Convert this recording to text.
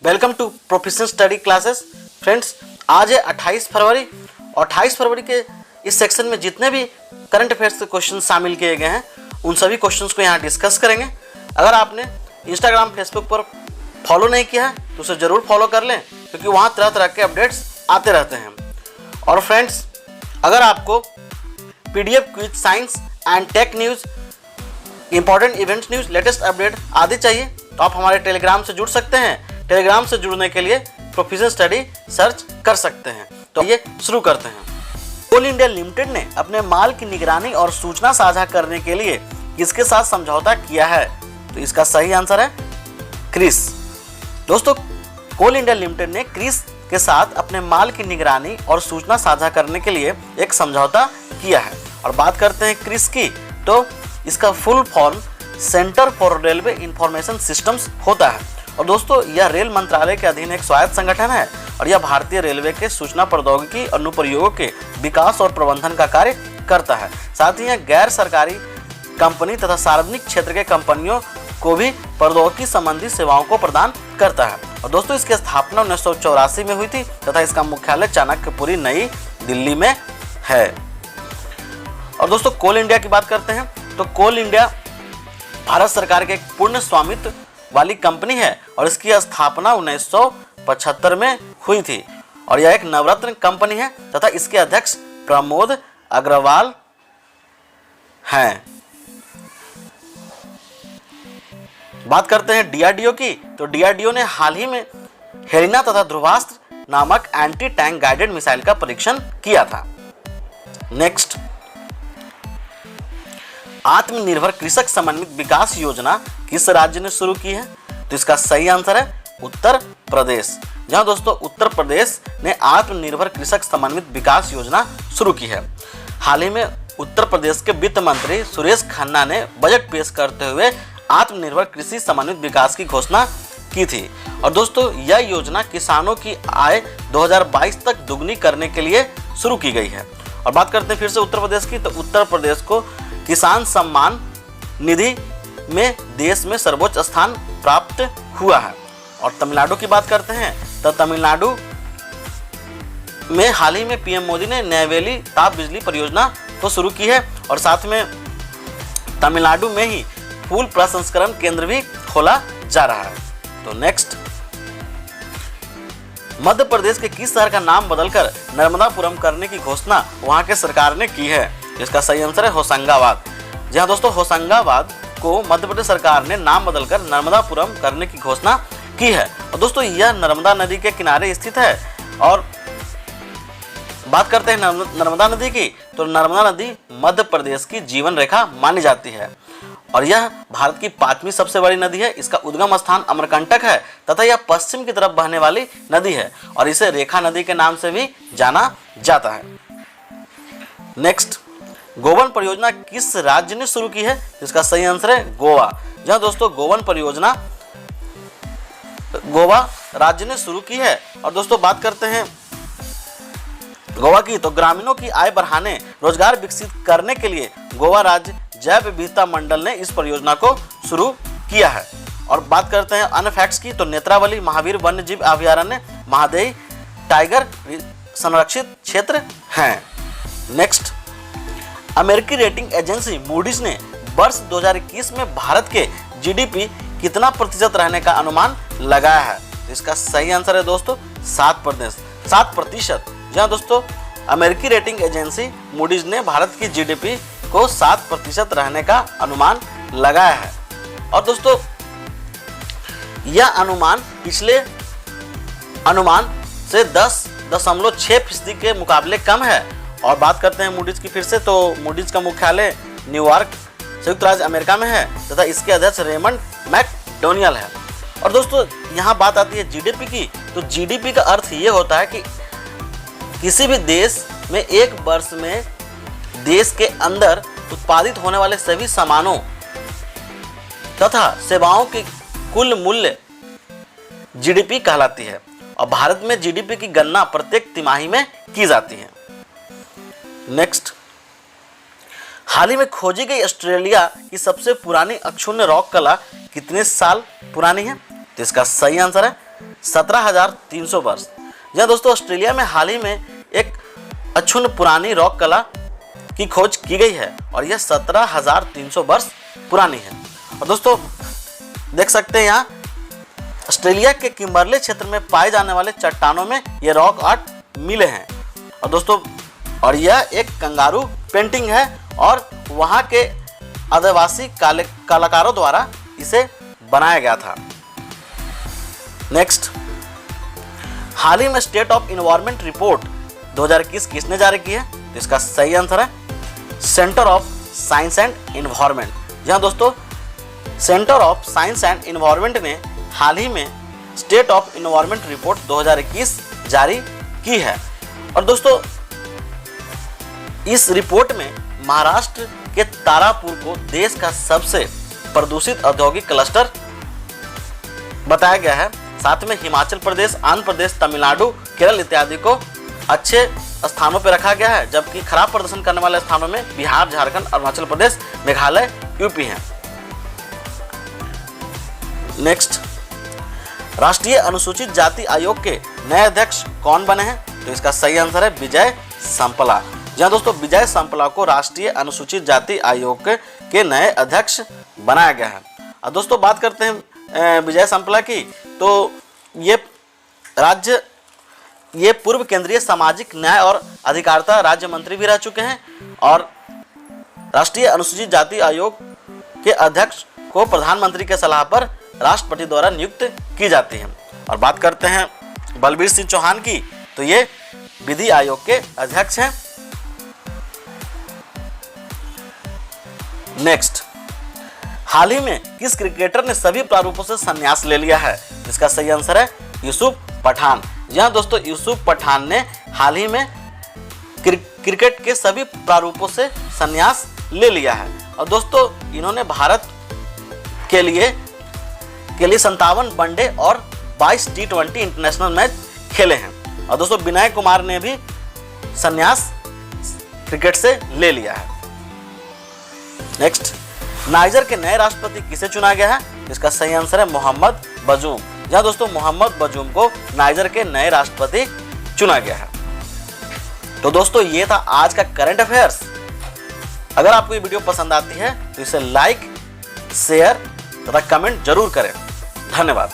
Welcome to professional study classes. Friends, आज है 28 फरवरी और 28 फरवरी के इस सेक्शन में जितने भी करंट अफेयर्स के क्वेश्चन शामिल किए गए हैं उन सभी क्वेश्चंस को यहाँ डिस्कस करेंगे। अगर आपने इंस्टाग्राम फेसबुक पर फॉलो नहीं किया है तो उसे ज़रूर फॉलो कर लें, क्योंकि वहाँ तरह तरह के अपडेट्स आते रहते हैं। और फ्रेंड्स, अगर आपको PDF quiz, science and tech news, important events news, latest update आदि चाहिए तो आप हमारे टेलीग्राम से जुड़ सकते हैं। टेलीग्राम से जुड़ने के लिए प्रोफेशनल स्टडी सर्च कर सकते हैं। तो ये शुरू करते हैं। कोल इंडिया लिमिटेड ने अपने माल की निगरानी और सूचना साझा करने के लिए किसके साथ समझौता किया है? तो इसका सही आंसर है क्रिस। दोस्तों, कोल इंडिया लिमिटेड ने क्रिस के साथ अपने माल की निगरानी और सूचना साझा करने के लिए एक समझौता किया है। और बात करते हैं क्रिस की, तो इसका full form centre for railway information systems होता है। और दोस्तों, यह रेल मंत्रालय के अधीन एक स्वायत्त संगठन है और यह भारतीय रेलवे के सूचना प्रौद्योगिकी अनुप्रयोगों के विकास और प्रबंधन का कार्य करता है। साथ ही यह गैर सरकारी कंपनी तथा सार्वजनिक क्षेत्र के कंपनियों को भी प्रौद्योगिकी संबंधी सेवाओं को प्रदान करता है। और दोस्तों, इसकी स्थापना 1984 में हुई थी तथा इसका मुख्यालय चाणक्यपुरी, नई दिल्ली में है। और दोस्तों, कोल इंडिया की बात करते हैं तो कोल इंडिया भारत सरकार के एक पूर्ण स्वामित्व वाली कंपनी है और इसकी स्थापना 1975 में हुई थी और यह एक नवरत्न कंपनी है तथा इसके अध्यक्ष प्रमोद अग्रवाल हैं। बात करते हैं DRDO की, तो DRDO ने हाल ही में हेलिना तथा ध्रुवास्त्र नामक एंटी टैंक गाइडेड मिसाइल का परीक्षण किया था। नेक्स्ट, आत्मनिर्भर कृषक समन्वित विकास योजना किस राज्य ने शुरू की है? तो इसका सही आंसर है उत्तर प्रदेश। जहां दोस्तों उत्तर प्रदेश ने आत्मनिर्भर कृषक समन्वित विकास योजना शुरू की है। हाल ही में उत्तर प्रदेश के वित्त मंत्री सुरेश खन्ना ने बजट पेश करते हुए आत्मनिर्भर कृषि समन्वित विकास की घोषणा की थी। और दोस्तों, यह योजना किसानों की आय 2022 तक दुगनी करने के लिए शुरू की गई है। और बात करते हैं फिर से उत्तर प्रदेश की, तो उत्तर प्रदेश को किसान सम्मान निधि में देश में सर्वोच्च स्थान प्राप्त हुआ है। और तमिलनाडु की बात करते हैं तो तमिलनाडु में हाल ही में PM मोदी ने नैवेली ताप बिजली परियोजना को शुरू की है और साथ में तमिलनाडु में ही फूल प्रसंस्करण केंद्र भी खोला जा रहा है। तो नेक्स्ट, मध्य प्रदेश के किस शहर का नाम बदलकर नर्मदापुरम करने की घोषणा वहां के सरकार ने की है? इसका सही आंसर है होशंगाबाद। जी हाँ दोस्तों, होशंगाबाद को मध्य प्रदेश सरकार ने नाम बदलकर नर्मदापुरम करने की घोषणा की है। और दोस्तों, यह नर्मदा नदी के किनारे स्थित है। और बात करते हैं नर्मदा नदी की, तो नर्मदा नदी मध्य प्रदेश की जीवन रेखा मानी जाती है और यह भारत की 5वीं सबसे बड़ी नदी है। इसका उद्गम स्थान अमरकंटक है तथा यह पश्चिम की तरफ बहने वाली नदी है और इसे रेखा नदी के नाम से भी जाना जाता है। नेक्स्ट, गोवन परियोजना किस राज्य ने शुरू की है? इसका सही आंसर है गोवा। जहां दोस्तों गोवन परियोजना गोवा राज्य ने शुरू की है। और दोस्तों, बात करते हैं गोवा की, तो ग्रामीणों की आय बढ़ाने, रोजगार विकसित करने के लिए गोवा राज्य जैव विविधता मंडल ने इस परियोजना को शुरू किया है। और बात करते हैं अन्य फैक्ट्स की, तो नेत्रावली महावीर वन्य जीव अभयारण्य महादेई टाइगर संरक्षित क्षेत्र हैं। नेक्स्ट, अमेरिकी रेटिंग एजेंसी मूडीज ने वर्ष 2021 में भारत के GDP कितना प्रतिशत रहने का अनुमान लगाया है? इसका सही आंसर है दोस्तों 7%। जहां दोस्तों अमेरिकी रेटिंग एजेंसी मूडीज ने भारत की GDP को 7% रहने का अनुमान लगाया है। और दोस्तों, यह अनुमान पिछले अनुमान से 10.6% के मुकाबले कम है। और बात करते हैं मूडीज की फिर से, तो मूडीज का मुख्यालय न्यूयॉर्क, संयुक्त राज्य अमेरिका में है तथा इसके अध्यक्ष रेमंड मैकडोनियल है। और दोस्तों, यहाँ बात आती है GDP की, तो GDP का अर्थ ये होता है कि किसी भी देश में एक वर्ष में देश के अंदर उत्पादित होने वाले सभी सामानों तथा सेवाओं की कुल मूल्य GDP कहलाती है। और भारत में GDP की गणना प्रत्येक तिमाही में की जाती है। नेक्स्ट, हाल ही में खोजी गई ऑस्ट्रेलिया की सबसे पुरानी अक्षुण्ण रॉक कला कितने साल पुरानी है? तो इसका सही आंसर है 17,300 वर्ष। जहाँ दोस्तों ऑस्ट्रेलिया में हाल ही में एक अक्षुण्ण पुरानी रॉक कला की खोज की गई है और यह 17,300 वर्ष पुरानी है। और दोस्तों देख सकते हैं यहाँ ऑस्ट्रेलिया के किम्बरले क्षेत्र में पाए जाने वाले चट्टानों में ये रॉक आर्ट मिले हैं। और दोस्तों और यह एक कंगारू पेंटिंग है और वहाँ के आदिवासी कलाकारों द्वारा इसे बनाया गया था। नेक्स्ट, हाल ही में स्टेट ऑफ इन्वायरमेंट रिपोर्ट 2021 किसने जारी की है? तो इसका सही आंसर है centre of science and environment. जहां दोस्तों centre of science and environment ने हाल ही में स्टेट ऑफ इन्वायरमेंट रिपोर्ट 2021 जारी की है। और दोस्तों इस रिपोर्ट में महाराष्ट्र के तारापुर को देश का सबसे प्रदूषित औद्योगिक क्लस्टर बताया गया है। साथ में हिमाचल प्रदेश, आंध्र प्रदेश, तमिलनाडु, केरल इत्यादि को अच्छे स्थानों पर रखा गया है, जबकि खराब प्रदर्शन करने वाले स्थानों में बिहार, झारखंड, अरुणाचल प्रदेश, मेघालय, यूपी हैं। नेक्स्ट, राष्ट्रीय अनुसूचित जाति आयोग के नए अध्यक्ष कौन बने हैं? तो इसका सही आंसर है विजय संपला। जहां दोस्तों विजय संपला को राष्ट्रीय अनुसूचित जाति आयोग के नए अध्यक्ष बनाया गया है। अब दोस्तों बात करते हैं विजय संपला की, तो ये पूर्व केंद्रीय सामाजिक न्याय और अधिकारिता राज्य मंत्री भी रह चुके हैं और राष्ट्रीय अनुसूचित जाति आयोग के अध्यक्ष को प्रधानमंत्री के सलाह पर राष्ट्रपति द्वारा नियुक्त की जाती है। और बात करते हैं बलबीर सिंह चौहान की, तो ये विधि आयोग के अध्यक्ष हैं। नेक्स्ट, हाल ही में किस क्रिकेटर ने सभी प्रारूपों से संन्यास ले लिया है? इसका सही आंसर है यूसुफ पठान। जहां दोस्तों यूसुफ पठान ने हाल ही में क्रिकेट के सभी प्रारूपों से संन्यास ले लिया है। और दोस्तों इन्होंने भारत के लिए 57 वनडे और 22 T20 इंटरनेशनल मैच खेले हैं। और दोस्तों विनय कुमार ने भी संन्यास क्रिकेट से ले लिया है। नेक्स्ट, नाइजर के नए राष्ट्रपति किसे चुना गया है? इसका सही आंसर है मोहम्मद बजूम। जहां दोस्तों मोहम्मद बजूम को नाइजर के नए राष्ट्रपति चुना गया है। तो दोस्तों ये था आज का करंट अफेयर्स। अगर आपको ये वीडियो पसंद आती है तो इसे लाइक, शेयर तथा कमेंट जरूर करें। धन्यवाद।